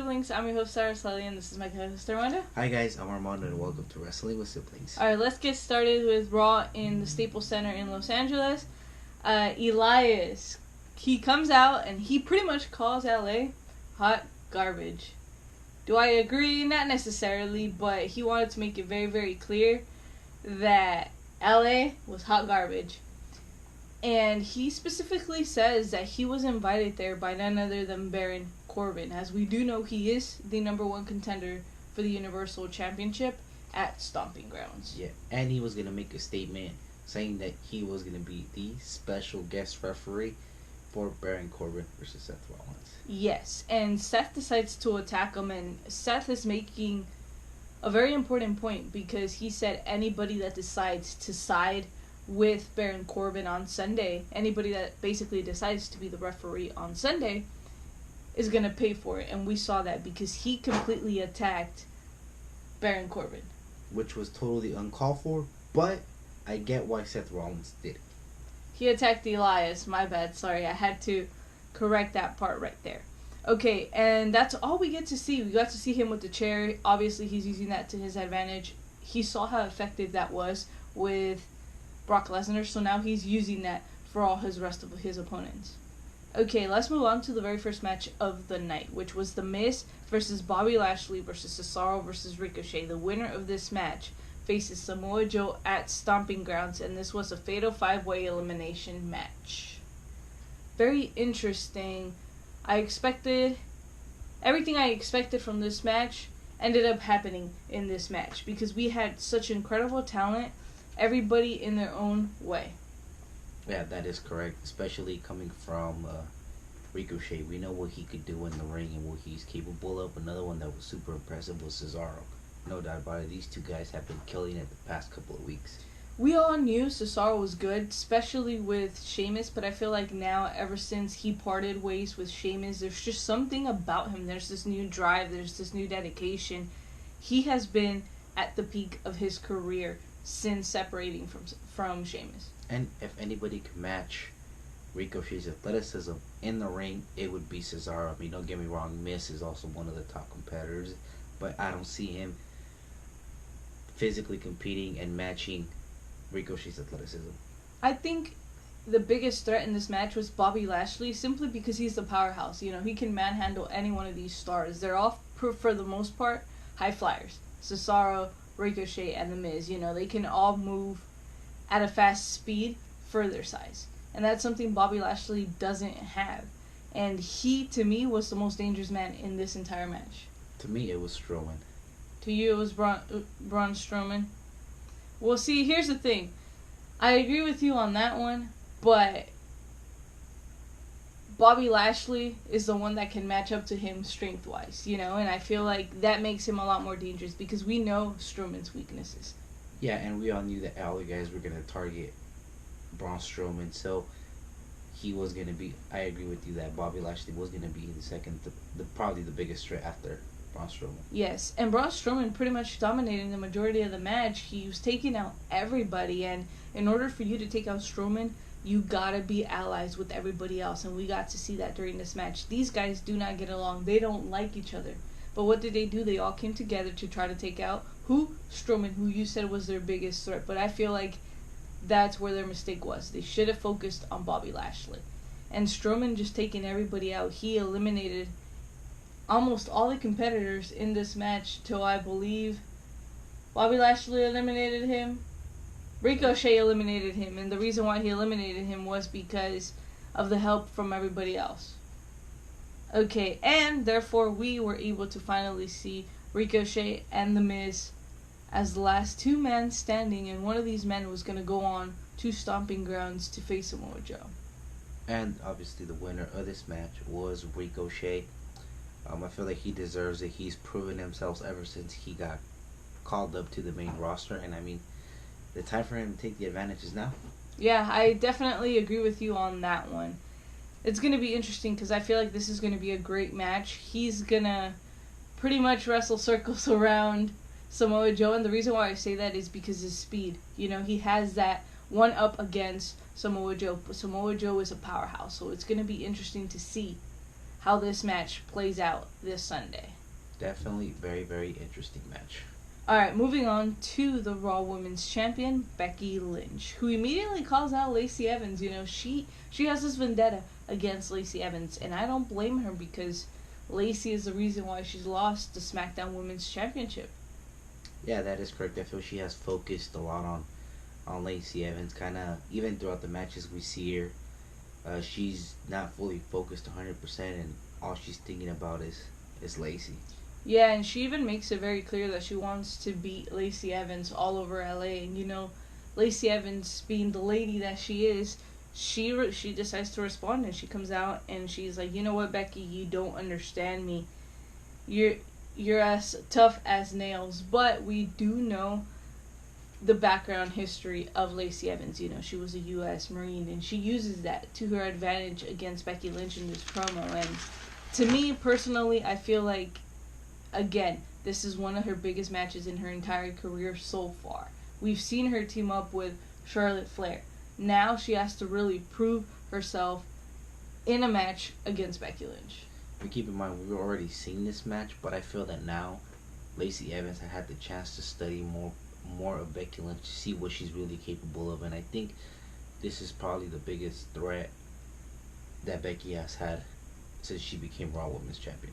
Siblings. I'm your host, Sarah Sully, and this is my co-host, Armando. Hi guys, I'm Armando and welcome to Wrestling with Siblings. Alright, let's get started with Raw in the Staples Center in Los Angeles. Elias, he comes out and he pretty much calls LA hot garbage. Do I agree? Not necessarily, but he wanted to make it very, very clear that LA was hot garbage. And he specifically says that he was invited there by none other than Baron Corbin, as we do know he is the number one contender for the Universal Championship at Stomping Grounds. Yeah, and he was going to make a statement saying that he was going to be the special guest referee for Baron Corbin versus Seth Rollins. Yes, and Seth decides to attack him, and Seth is making a very important point because he said anybody that decides to side with Baron Corbin on Sunday, anybody that basically decides to be the referee on Sunday is going to pay for it. And we saw that because he completely attacked Baron Corbin. Which was totally uncalled for, but I get why Seth Rollins did it. He attacked Elias, my bad, sorry, I had to correct that part right there. Okay, and that's all we get to see. We got to see him with the chair. Obviously, he's using that to his advantage. He saw how effective that was with Brock Lesnar, so now he's using that for all his rest of his opponents. Okay, let's move on to the very first match of the night, which was The Miz versus Bobby Lashley versus Cesaro versus Ricochet. The winner of this match faces Samoa Joe at Stomping Grounds, and this was a fatal 5-way elimination match. Very interesting. Everything I expected from this match ended up happening in this match because we had such incredible talent, everybody in their own way. Yeah, that is correct, especially coming from Ricochet. We know what he could do in the ring and what he's capable of. Another one that was super impressive was Cesaro. No doubt about it. These two guys have been killing it the past couple of weeks. We all knew Cesaro was good, especially with Sheamus, but I feel like now, ever since he parted ways with Sheamus, there's just something about him. There's this new drive, there's this new dedication. He has been at the peak of his career since separating from Sheamus. And if anybody could match Ricochet's athleticism in the ring, it would be Cesaro. I mean, don't get me wrong, Miz is also one of the top competitors, but I don't see him physically competing and matching Ricochet's athleticism. I think the biggest threat in this match was Bobby Lashley, simply because he's the powerhouse. You know, he can manhandle any one of these stars. They're all, for the most part, high flyers. Cesaro, Ricochet, and The Miz. You know, they can all move at a fast speed for their size. And that's something Bobby Lashley doesn't have. And he, to me, was the most dangerous man in this entire match. To me, it was Strowman. To you, it was Braun Strowman. Well, see, here's the thing. I agree with you on that one, but Bobby Lashley is the one that can match up to him strength-wise, you know? And I feel like that makes him a lot more dangerous because we know Strowman's weaknesses. Yeah, and we all knew that all the guys were going to target Braun Strowman, so he was going to be, I agree with you that Bobby Lashley was going to be the second, probably the biggest threat after Braun Strowman. Yes, and Braun Strowman pretty much dominating the majority of the match. He was taking out everybody, and in order for you to take out Strowman, you gotta be allies with everybody else, and we got to see that during this match. These guys do not get along. They don't like each other. But what did they do? They all came together to try to take out who? Strowman, who you said was their biggest threat. But I feel like that's where their mistake was. They should have focused on Bobby Lashley. And Strowman just taking everybody out. He eliminated almost all the competitors in this match till, I believe, Bobby Lashley eliminated him. Ricochet eliminated him, and the reason why he eliminated him was because of the help from everybody else. Okay, and therefore we were able to finally see Ricochet and The Miz as the last two men standing, and one of these men was going to go on to Stomping Grounds to face Samoa Joe. And obviously the winner of this match was Ricochet. I feel like he deserves it. He's proven himself ever since he got called up to the main roster. And I mean, the time for him to take the advantage is now. Yeah, I definitely agree with you on that one. It's going to be interesting because I feel like this is going to be a great match. He's going to pretty much wrestle circles around Samoa Joe. And the reason why I say that is because his speed. You know, he has that one up against Samoa Joe. But Samoa Joe is a powerhouse. So it's going to be interesting to see how this match plays out this Sunday. Definitely very, very interesting match. Alright, moving on to the Raw Women's Champion, Becky Lynch, who immediately calls out Lacey Evans. You know, she has this vendetta against Lacey Evans, and I don't blame her because Lacey is the reason why she's lost the SmackDown Women's Championship. Yeah, that is correct. I feel she has focused a lot on Lacey Evans. Kind of, even throughout the matches we see her, she's not fully focused 100%, and all she's thinking about is Lacey. Yeah, and she even makes it very clear that she wants to beat Lacey Evans all over LA. And, you know, Lacey Evans, being the lady that she is, she decides to respond, and she comes out and she's like, you know what, Becky, you don't understand me. You're as tough as nails. But we do know the background history of Lacey Evans. You know, she was a U.S. Marine, and she uses that to her advantage against Becky Lynch in this promo. And to me, personally, I feel like, again, this is one of her biggest matches in her entire career so far. We've seen her team up with Charlotte Flair. Now she has to really prove herself in a match against Becky Lynch. But keep in mind, we've already seen this match, but I feel that now Lacey Evans has had the chance to study more of Becky Lynch to see what she's really capable of. And I think this is probably the biggest threat that Becky has had since she became Raw Women's Champion.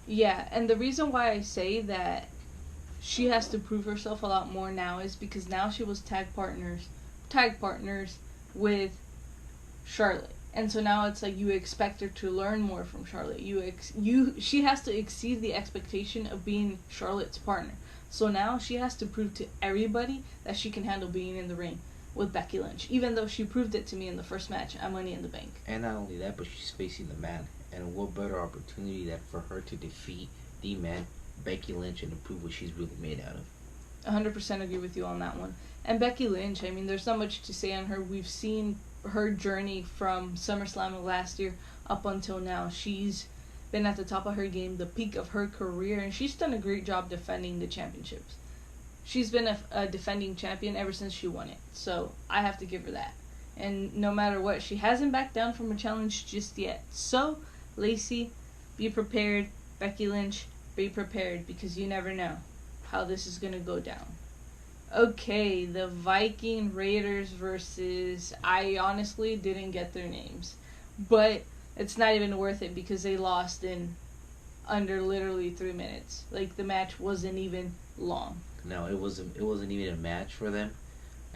Yeah, and the reason why I say that she has to prove herself a lot more now is because now she was tag partners with Charlotte. And so now it's like you expect her to learn more from Charlotte. She has to exceed the expectation of being Charlotte's partner. So now she has to prove to everybody that she can handle being in the ring with Becky Lynch, even though she proved it to me in the first match at Money in the Bank. And not only that, but she's facing the man. And what better opportunity than for her to defeat the man, Becky Lynch, and to prove what she's really made out of. 100% agree with you on that one. And Becky Lynch, I mean, there's not much to say on her. We've seen her journey from SummerSlam of last year up until now. She's been at the top of her game, the peak of her career, and she's done a great job defending the championships. She's been a defending champion ever since she won it, so I have to give her that. And no matter what, she hasn't backed down from a challenge just yet. So, Lacey, be prepared. Becky Lynch, be prepared, because you never know how this is going to go down. Okay, the Viking Raiders versus... I honestly didn't get their names. But it's not even worth it because they lost in under literally 3 minutes. Like, the match wasn't even long. No, it wasn't even a match for them.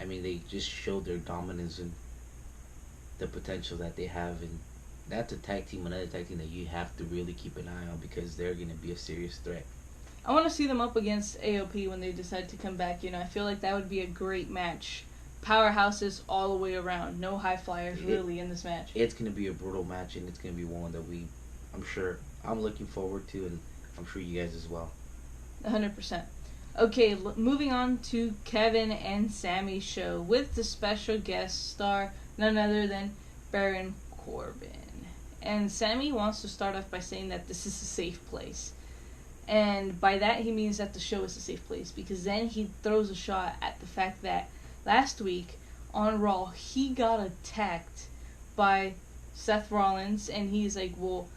I mean, they just showed their dominance and the potential that they have. And that's another tag team that you have to really keep an eye on because they're going to be a serious threat. I want to see them up against AOP when they decide to come back. You know, I feel like that would be a great match. Powerhouses all the way around. No high flyers really in this match. It's going to be a brutal match, and it's going to be one that I'm looking forward to, and I'm sure you guys as well. 100%. Okay, moving on to Kevin and Sammy's show with the special guest star, none other than Baron Corbin. And Sammy wants to start off by saying that this is a safe place. And by that he means that the show is a safe place, because then he throws a shot at the fact that last week on Raw he got attacked by Seth Rollins, and he's like, well,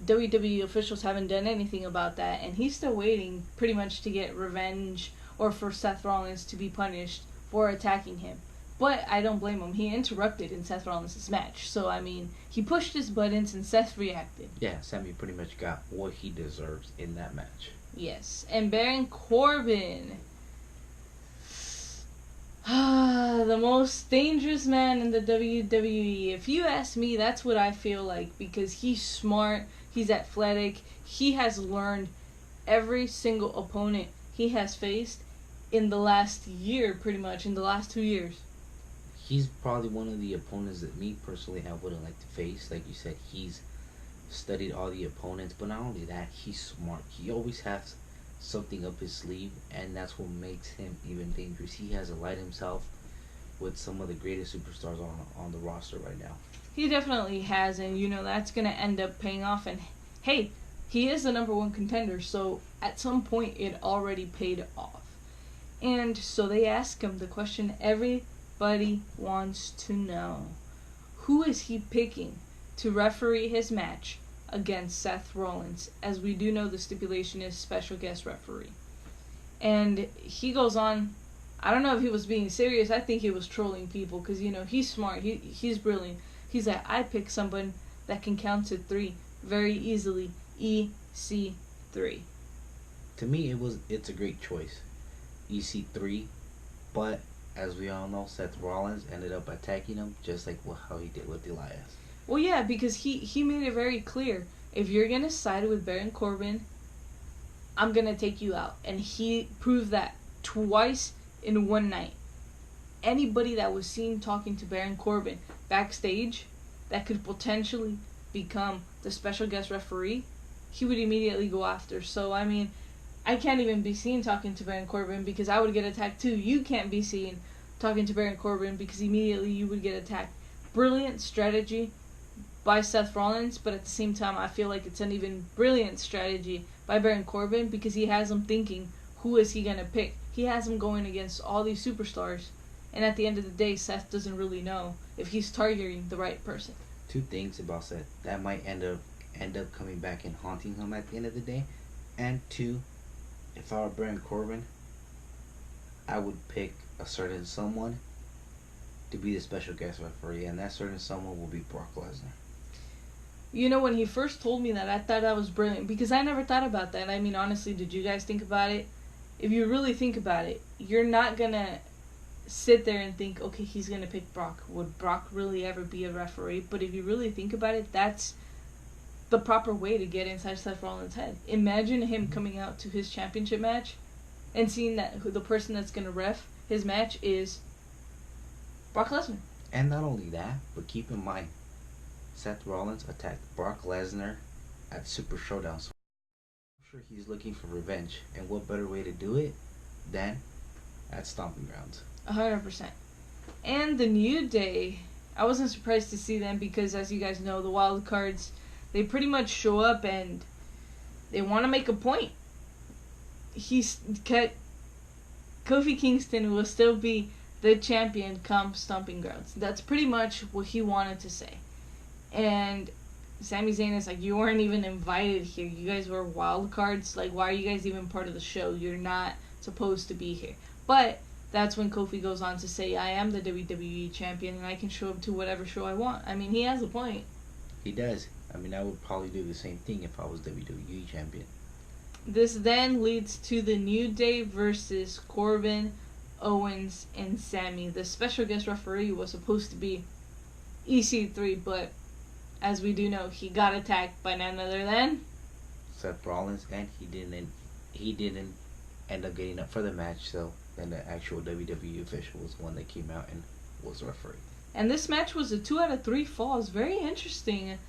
WWE officials haven't done anything about that, and he's still waiting pretty much to get revenge or for Seth Rollins to be punished for attacking him. But I don't blame him. He interrupted in Seth Rollins' match. So, I mean, he pushed his buttons and Seth reacted. Yeah, Sammy pretty much got what he deserves in that match. Yes. And Baron Corbin. The most dangerous man in the WWE. If you ask me, that's what I feel like. Because he's smart. He's athletic. He has learned every single opponent he has faced in the last year, pretty much. In the last 2 years. He's probably one of the opponents that me personally I wouldn't like to face. Like you said, he's studied all the opponents, but not only that, he's smart. He always has something up his sleeve, and that's what makes him even dangerous. He has allied himself with some of the greatest superstars on the roster right now. He definitely has, and you know that's going to end up paying off. And hey, he is the number one contender, so at some point it already paid off. And so they ask him the question everybody wants to know. Who is he picking to referee his match against Seth Rollins. As we do know, the stipulation is special guest referee. And he goes on, I don't know if he was being serious. I think he was trolling people because, you know, he's smart. He's brilliant. He's like, I pick someone that can count to 3 very easily. EC3. To me, it's a great choice. EC3, but as we all know, Seth Rollins ended up attacking him just like how he did with Elias. Well, yeah, because he made it very clear. If you're going to side with Baron Corbin, I'm going to take you out. And he proved that twice in one night. Anybody that was seen talking to Baron Corbin backstage that could potentially become the special guest referee, he would immediately go after. So, I mean, I can't even be seen talking to Baron Corbin because I would get attacked too. You can't be seen talking to Baron Corbin because immediately you would get attacked. Brilliant strategy by Seth Rollins, but at the same time, I feel like it's an even brilliant strategy by Baron Corbin because he has him thinking, who is he going to pick? He has him going against all these superstars, and at the end of the day, Seth doesn't really know if he's targeting the right person. 2 things about Seth that might end up coming back and haunting him at the end of the day, and 2, if I were Baron Corbin, I would pick a certain someone to be the special guest referee, and that certain someone will be Brock Lesnar. You know, when he first told me that, I thought that was brilliant because I never thought about that. I mean, honestly, did you guys think about it? If you really think about it, you're not going to sit there and think, okay, he's going to pick Brock. Would Brock really ever be a referee? But if you really think about it, that's the proper way to get inside Seth Rollins' head. Imagine him coming out to his championship match and seeing that the person that's going to ref his match is Brock Lesnar. And not only that, but keep in mind, Seth Rollins attacked Brock Lesnar at Super Showdown. So I'm sure he's looking for revenge. And what better way to do it than at Stomping Grounds? 100%. And the New Day, I wasn't surprised to see them because, as you guys know, the wild cards, they pretty much show up and they want to make a point. Kofi Kingston will still be the champion come Stomping Grounds. That's pretty much what he wanted to say. And Sami Zayn is like, you weren't even invited here. You guys were wild cards. Like, why are you guys even part of the show? You're not supposed to be here. But that's when Kofi goes on to say, I am the WWE champion and I can show up to whatever show I want. I mean, he has a point. He does. I mean, I would probably do the same thing if I was WWE champion. This then leads to the New Day versus Corbin, Owens, and Sami. The special guest referee was supposed to be EC3, but as we do know, he got attacked by none other than Seth Rollins, and he didn't end up getting up for the match, so then the actual WWE official was the one that came out and was referee. And this match was a 2 out of 3 falls. Very interesting.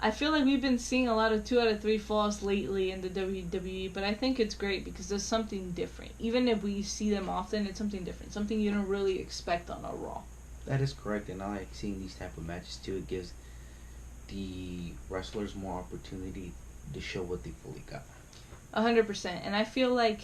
I feel like we've been seeing a lot of 2 out of 3 falls lately in the WWE, but I think it's great because there's something different. Even if we see them often, it's something different. Something you don't really expect on a Raw. That is correct, and I like seeing these type of matches too. It gives the wrestlers more opportunity to show what they fully got. 100%. And I feel like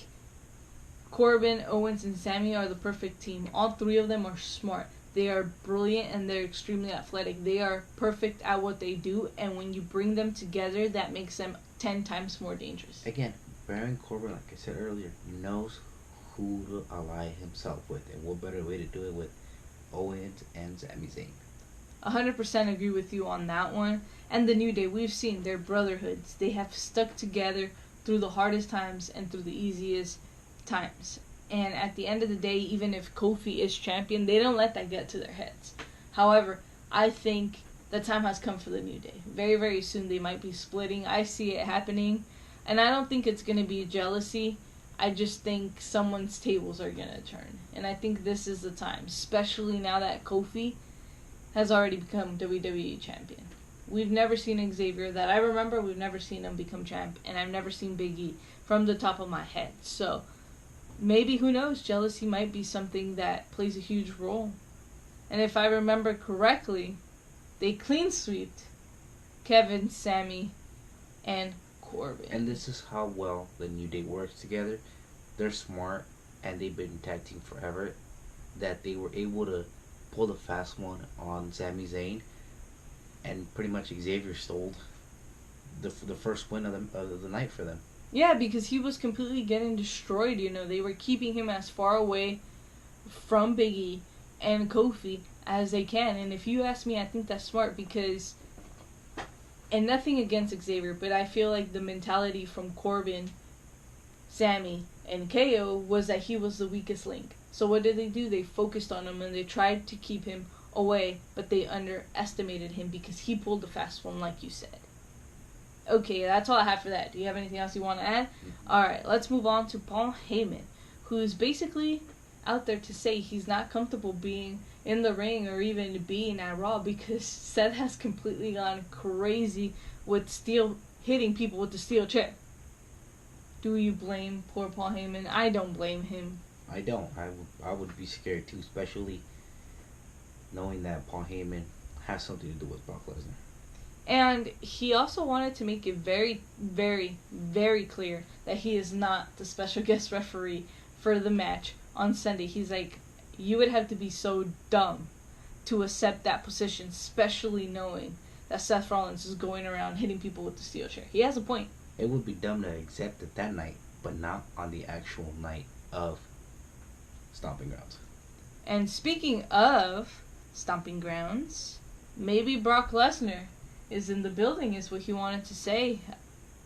Corbin, Owens, and Sami are the perfect team. All 3 of them are smart. They are brilliant and they're extremely athletic. They are perfect at what they do, and when you bring them together, that makes them 10 times more dangerous. Again, Baron Corbin, like I said earlier, knows who to ally himself with, and what better way to do it with Owens and Sami Zayn. 100% agree with you on that one. And the New Day, we've seen their brotherhoods. They have stuck together through the hardest times and through the easiest times. And at the end of the day, even if Kofi is champion, they don't let that get to their heads. However, I think the time has come for the New Day. Very, very soon they might be splitting. I see it happening. And I don't think it's going to be jealousy. I just think someone's tables are going to turn. And I think this is the time, especially now that Kofi has already become WWE champion. We've never seen Xavier that I remember. We've never seen him become champ. And I've never seen Big E from the top of my head. So maybe, who knows, jealousy might be something that plays a huge role. And if I remember correctly, they clean sweeped Kevin, Sami, and Corbin. And this is how well the New Day works together. They're smart, and they've been tag team forever, that they were able to pull the fast one on Sami Zayn, and pretty much Xavier stole the first win of the night for them. Yeah, because he was completely getting destroyed. They were keeping him as far away from Big E and Kofi as they can. And if you ask me, I think that's smart because, and nothing against Xavier, but I feel like the mentality from Corbin, Sammy, and KO was that he was the weakest link. So what did they do? They focused on him and they tried to keep him away, but they underestimated him because he pulled the fast one, like you said. Okay, that's all I have for that. Do you have anything else you want to add? Alright, let's move on to Paul Heyman, who's basically out there to say he's not comfortable being in the ring or even being at Raw because Seth has completely gone crazy with hitting people with the steel chair. Do you blame poor Paul Heyman? I don't blame him. I don't. I would be scared too, especially knowing that Paul Heyman has something to do with Brock Lesnar. And he also wanted to make it very, very, very clear that he is not the special guest referee for the match on Sunday. He's like, you would have to be so dumb to accept that position, especially knowing that Seth Rollins is going around hitting people with the steel chair. He has a point. It would be dumb to accept it that night, but not on the actual night of Stomping Grounds. And speaking of Stomping Grounds, maybe Brock Lesnar is in the building, is what he wanted to say.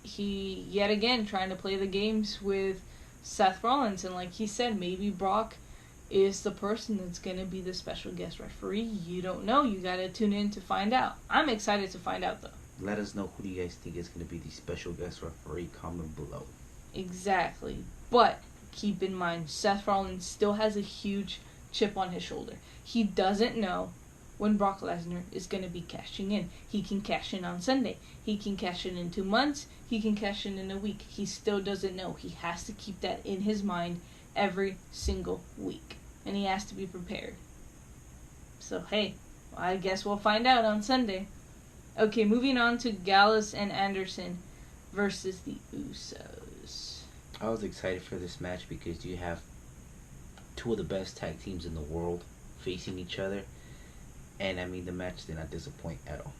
He, yet again, trying to play the games with Seth Rollins. And like he said, maybe Brock is the person that's going to be the special guest referee. You don't know. You got to tune in to find out. I'm excited to find out, though. Let us know who do you guys think is going to be the special guest referee. Comment below. Exactly. But keep in mind, Seth Rollins still has a huge chip on his shoulder. He doesn't know when Brock Lesnar is going to be cashing in. He can cash in on Sunday. He can cash in 2 months. He can cash in a week. He still doesn't know. He has to keep that in his mind every single week. And he has to be prepared. So, hey, I guess we'll find out on Sunday. Okay, moving on to Gallows and Anderson versus the Usos. I was excited for this match because you have two of the best tag teams in the world facing each other. And, I mean, the match did not disappoint at all.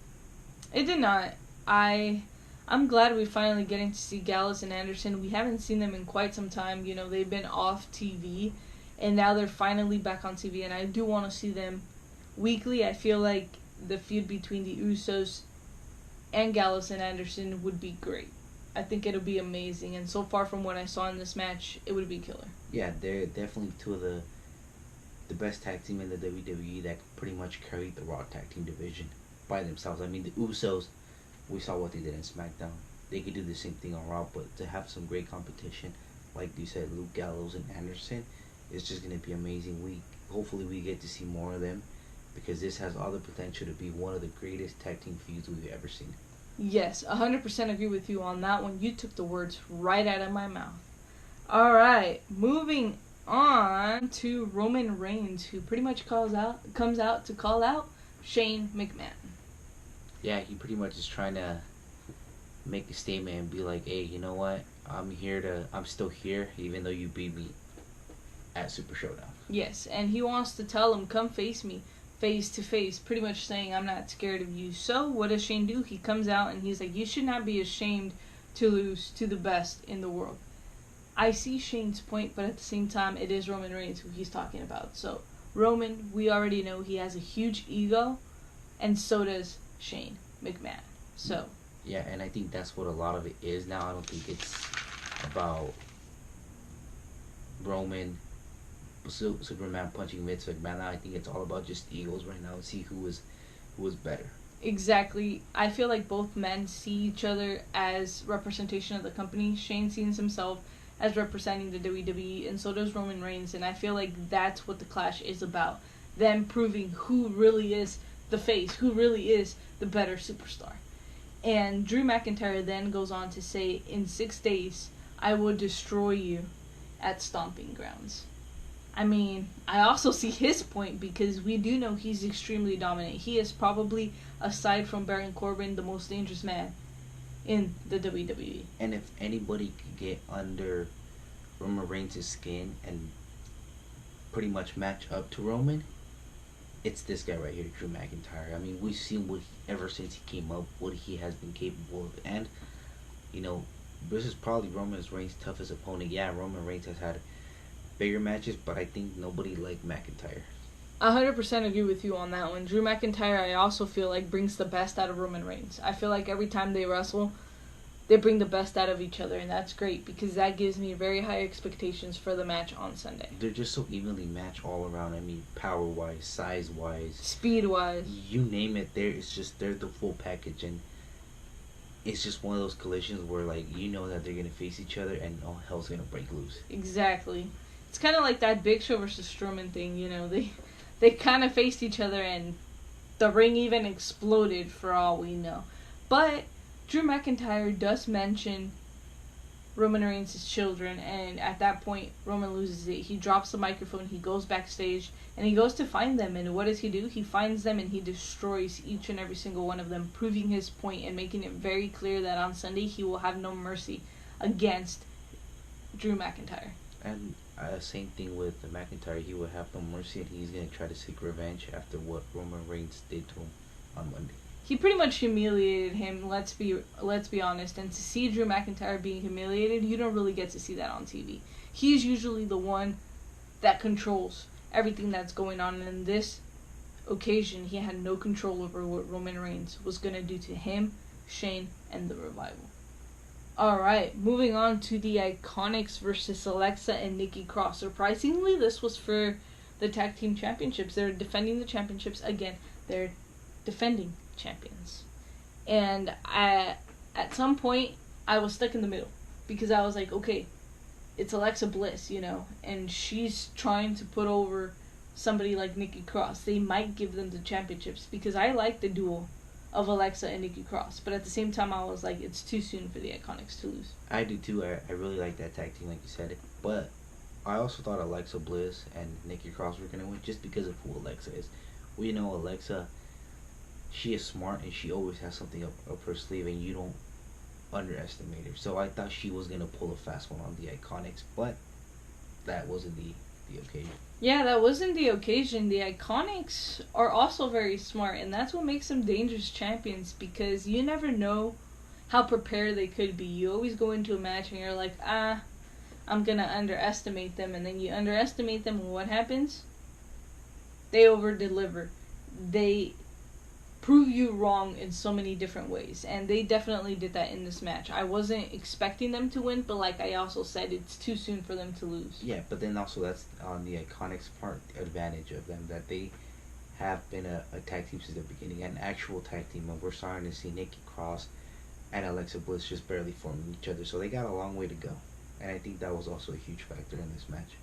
It did not. I'm glad we're finally getting to see Gallows and Anderson. We haven't seen them in quite some time. They've been off TV. And now they're finally back on TV. And I do want to see them weekly. I feel like the feud between the Usos and Gallows and Anderson would be great. I think it'll be amazing. And so far from what I saw in this match, it would be killer. Yeah, they're definitely two of the best tag team in the WWE that pretty much carried the Raw tag team division by themselves. I mean, the Usos, we saw what they did in SmackDown. They could do the same thing on Raw, but to have some great competition, like you said, Luke Gallows and Anderson, it's just going to be amazing. Hopefully we get to see more of them because this has all the potential to be one of the greatest tag team feuds we've ever seen. Yes, 100% agree with you on that one. You took the words right out of my mouth. All right, moving on to Roman Reigns, who pretty much comes out to call out Shane McMahon. Yeah, he pretty much is trying to make a statement and be like, hey, you know what? I'm still here, even though you beat me at Super Showdown. Yes, and he wants to tell him, come face me, face to face, pretty much saying, I'm not scared of you. So, what does Shane do? He comes out and he's like, you should not be ashamed to lose to the best in the world. I see Shane's point, but at the same time, it is Roman Reigns who he's talking about. So, Roman, we already know he has a huge ego, and so does Shane McMahon. So, yeah, and I think that's what a lot of it is now. I don't think it's about Roman, Superman punching Vince McMahon. Now I think it's all about just egos right now and see who is better. Exactly. I feel like both men see each other as representation of the company. Shane sees himself as representing the WWE, and so does Roman Reigns, and I feel like that's what the clash is about. Them proving who really is the face, who really is the better superstar. And Drew McIntyre then goes on to say, in 6 days, I will destroy you at Stomping Grounds. I mean, I also see his point because we do know he's extremely dominant. He is probably, aside from Baron Corbin, the most dangerous man in the WWE. And if anybody could get under Roman Reigns' skin and pretty much match up to Roman, it's this guy right here, Drew McIntyre. I mean, we've seen ever since he came up, what he has been capable of. And You know, this is probably Roman Reigns' toughest opponent. Yeah, Roman Reigns has had bigger matches, but I think nobody like McIntyre. 100% agree with you on that one. Drew McIntyre, I also feel like, brings the best out of Roman Reigns. I feel like every time they wrestle, they bring the best out of each other, and that's great because that gives me very high expectations for the match on Sunday. They're just so evenly matched all around. I mean, power-wise, size-wise, speed-wise, you name it. They're the full package, and it's just one of those collisions where, like, you know that they're gonna face each other, and all hell's gonna break loose. Exactly. It's kind of like that Big Show versus Strowman thing. You know, they kind of faced each other, and the ring even exploded for all we know. But Drew McIntyre does mention Roman Reigns' children, and at that point, Roman loses it. He drops the microphone, he goes backstage, and he goes to find them. And what does he do? He finds them, and he destroys each and every single one of them, proving his point and making it very clear that on Sunday he will have no mercy against Drew McIntyre. And same thing with McIntyre. He will have no mercy, and he's going to try to seek revenge after what Roman Reigns did to him on Monday. He pretty much humiliated him, let's be honest. And to see Drew McIntyre being humiliated, you don't really get to see that on TV. He's usually the one that controls everything that's going on. And in this occasion, he had no control over what Roman Reigns was going to do to him, Shane, and the Revival. Alright, moving on to the Iconics versus Alexa and Nikki Cross. Surprisingly, this was for the Tag Team Championships. They're defending the championships again. They're defending champions. And at some point, I was stuck in the middle. Because I was like, okay, it's Alexa Bliss, you know, and she's trying to put over somebody like Nikki Cross. They might give them the championships because I like the duel of Alexa and Nikki Cross. But at the same time, I was like, it's too soon for the Iconics to lose. I do too. I really like that tag team, like you said. But I also thought Alexa Bliss and Nikki Cross were going to win just because of who Alexa is. We know Alexa, she is smart and she always has something up her sleeve, and you don't underestimate her. So I thought she was going to pull a fast one on the Iconics, but that wasn't the occasion. Yeah, that wasn't the occasion. The Iconics are also very smart, and that's what makes them dangerous champions, because you never know how prepared they could be. You always go into a match and you're like, I'm going to underestimate them, and then you underestimate them, and what happens? They over-deliver. They prove you wrong in so many different ways, and they definitely did that in this match. I wasn't expecting them to win, but like I also said, it's too soon for them to lose. Yeah, but then also that's on the Iconics part, advantage of them, that they have been a tag team since the beginning, an actual tag team, and we're starting to see Nikki Cross and Alexa Bliss just barely forming each other, so they got a long way to go, and I think that was also a huge factor in this match.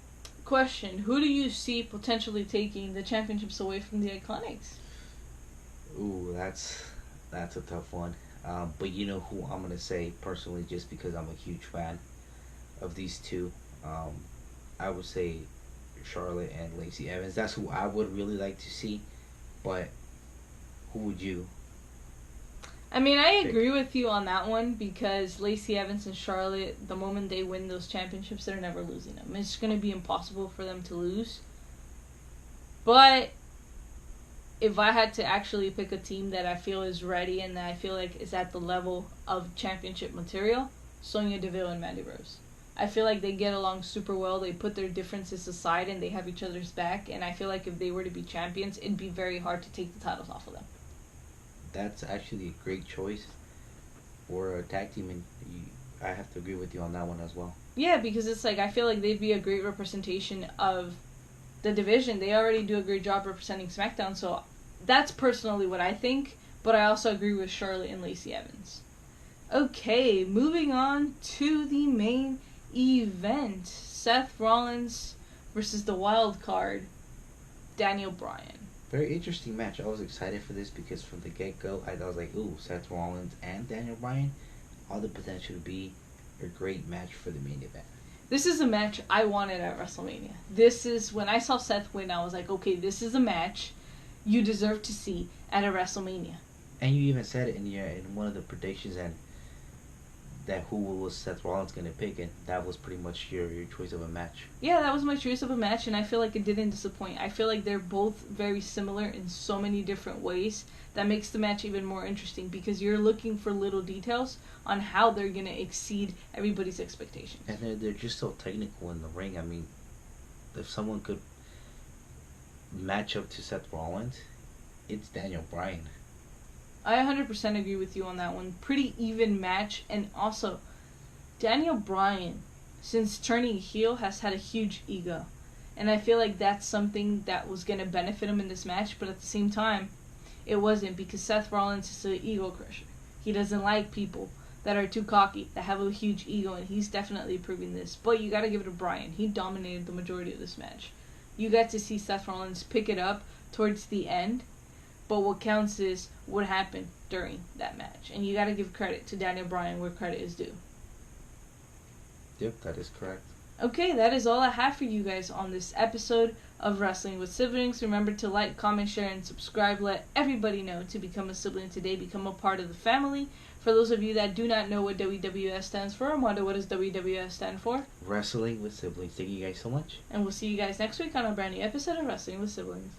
Question, who do you see potentially taking the championships away from the Iconics? Ooh, that's a tough one. But you know who I'm gonna say personally, just because I'm a huge fan of these two. I would say Charlotte and Lacey Evans. That's who I would really like to see. But who would you? I mean, I agree with you on that one, because Lacey Evans and Charlotte, the moment they win those championships, they're never losing them. It's gonna be impossible for them to lose. But if I had to actually pick a team that I feel is ready and that I feel like is at the level of championship material, Sonya Deville and Mandy Rose. I feel like they get along super well. They put their differences aside and they have each other's back. And I feel like if they were to be champions, it'd be very hard to take the titles off of them. That's actually a great choice for a tag team, and I have to agree with you on that one as well. Yeah, because it's like, I feel like they'd be a great representation of the division. They already do a great job representing SmackDown, so that's personally what I think, but I also agree with Charlotte and Lacey Evans. Okay, moving on to the main event. Seth Rollins versus the wild card, Daniel Bryan. Very interesting match. I was excited for this because from the get-go, I was like, ooh, Seth Rollins and Daniel Bryan, all the potential to be a great match for the main event. This is a match I wanted at WrestleMania. This is, when I saw Seth win, I was like, okay, this is a match you deserve to see at a WrestleMania. And you even said it in one of the predictions, and that who was Seth Rollins going to pick, and that was pretty much your choice of a match. Yeah, that was my choice of a match, and I feel like it didn't disappoint. I feel like they're both very similar in so many different ways that makes the match even more interesting because you're looking for little details on how they're going to exceed everybody's expectations. And they're just so technical in the ring. I mean, if someone could match up to Seth Rollins, it's Daniel Bryan. I 100% agree with you on that one. Pretty even match, and also, Daniel Bryan, since turning heel, has had a huge ego. And I feel like that's something that was going to benefit him in this match, but at the same time, it wasn't because Seth Rollins is an ego crusher. He doesn't like people that are too cocky, that have a huge ego, and he's definitely proving this. But you got to give it to Bryan. He dominated the majority of this match. You got to see Seth Rollins pick it up towards the end, but what counts is what happened during that match. And you got to give credit to Daniel Bryan where credit is due. Yep, that is correct. Okay, that is all I have for you guys on this episode of Wrestling with Siblings. Remember to like, comment, share, and subscribe. Let everybody know to become a sibling today. Become a part of the family. For those of you that do not know what WWS stands for, Armando, what does WWS stand for? Wrestling with Siblings. Thank you guys so much. And we'll see you guys next week on a brand new episode of Wrestling with Siblings.